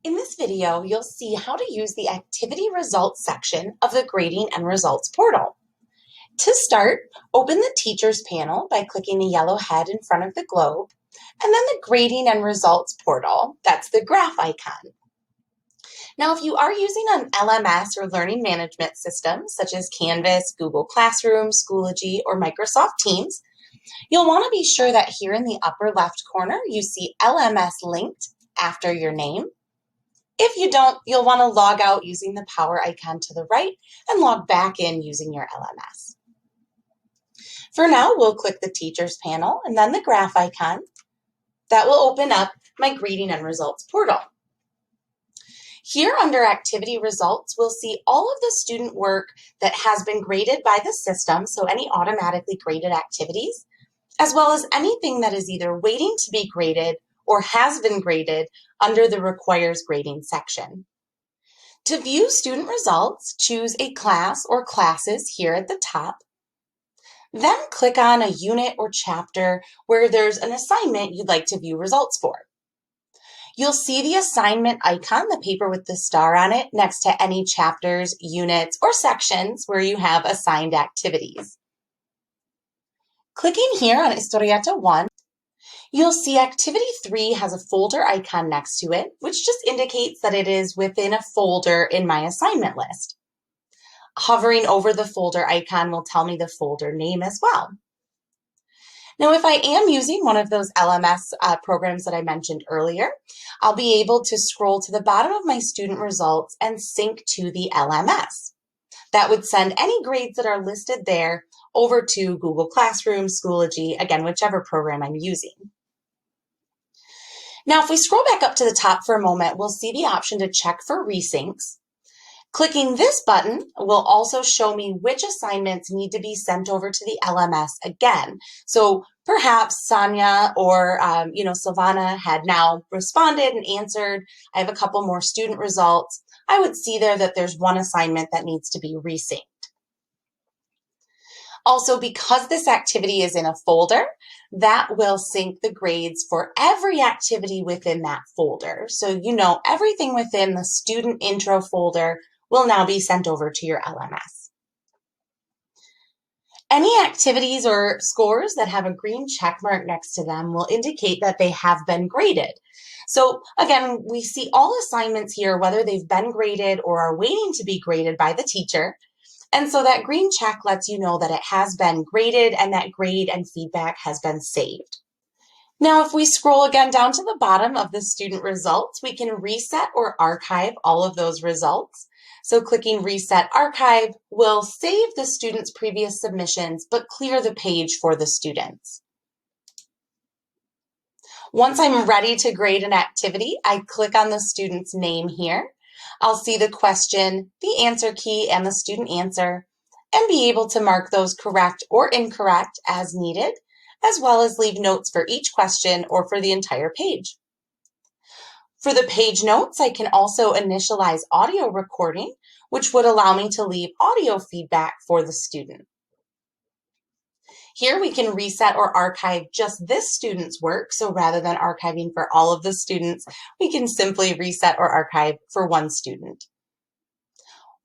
In this video, you'll see how to use the activity results section of the Grading and Results portal. To start, open the Teachers panel by clicking the yellow head in front of the globe, and then the Grading and Results portal, that's the graph icon. Now, if you are using an LMS or learning management system, such as Canvas, Google Classroom, Schoology, or Microsoft Teams, you'll want to be sure that here in the upper left corner, you see LMS linked after your name. If you don't, you'll want to log out using the power icon to the right and log back in using your LMS. For now, we'll click the Teachers panel and then the graph icon. That will open up my Grading and Results portal. Here under Activity Results, we'll see all of the student work that has been graded by the system, so any automatically graded activities, as well as anything that is either waiting to be graded or has been graded under the Requires Grading section. To view student results, choose a class or classes here at the top. Then click on a unit or chapter where there's an assignment you'd like to view results for. You'll see the assignment icon, the paper with the star on it, next to any chapters, units, or sections where you have assigned activities. Clicking here on Historieta 1, you'll see Activity 3 has a folder icon next to it, which just indicates that it is within a folder in my assignment list. Hovering over the folder icon will tell me the folder name as well. Now, if I am using one of those LMS programs that I mentioned earlier, I'll be able to scroll to the bottom of my student results and sync to the LMS. That would send any grades that are listed there over to Google Classroom, Schoology, again, whichever program I'm using. Now, if we scroll back up to the top for a moment, we'll see the option to check for resyncs. Clicking this button will also show me which assignments need to be sent over to the LMS again. So perhaps Sonia or Silvana had now responded and answered. I have a couple more student results. I would see there that there's one assignment that needs to be resynced. Also, because this activity is in a folder, that will sync the grades for every activity within that folder. So everything within the student intro folder will now be sent over to your LMS. Any activities or scores that have a green check mark next to them will indicate that they have been graded. So again, we see all assignments here, whether they've been graded or are waiting to be graded by the teacher. And so that green check lets you know that it has been graded and that grade and feedback has been saved. Now, if we scroll again down to the bottom of the student results, we can reset or archive all of those results. So clicking Reset Archive will save the student's previous submissions, but clear the page for the students. Once I'm ready to grade an activity, I click on the student's name here. I'll see the question, the answer key, and the student answer, and be able to mark those correct or incorrect as needed, as well as leave notes for each question or for the entire page. For the page notes, I can also initialize audio recording, which would allow me to leave audio feedback for the student. Here we can reset or archive just this student's work. So rather than archiving for all of the students, we can simply reset or archive for one student.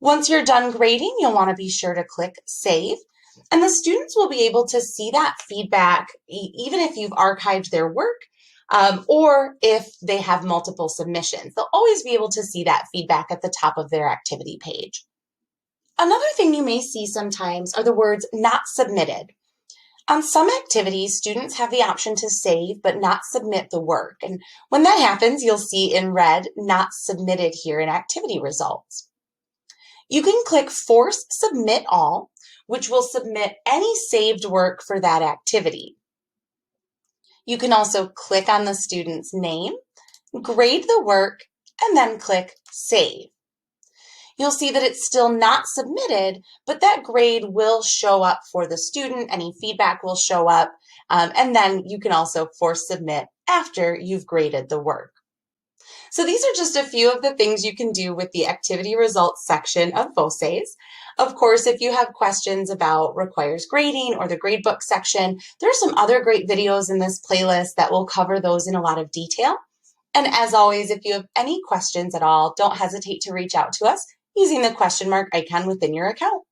Once you're done grading, you'll want to be sure to click Save. And the students will be able to see that feedback even if you've archived their work or if they have multiple submissions. They'll always be able to see that feedback at the top of their activity page. Another thing you may see sometimes are the words not submitted. On some activities, students have the option to save but not submit the work. And when that happens, you'll see in red, not submitted here in activity results. You can click Force Submit All, which will submit any saved work for that activity. You can also click on the student's name, grade the work, and then click Save. You'll see that it's still not submitted, but that grade will show up for the student. Any feedback will show up, and then you can also force submit after you've graded the work. So these are just a few of the things you can do with the activity results section of VOCES. Of course, if you have questions about requires grading or the gradebook section, there are some other great videos in this playlist that will cover those in a lot of detail. And as always, if you have any questions at all, don't hesitate to reach out to us using the question mark icon within your account.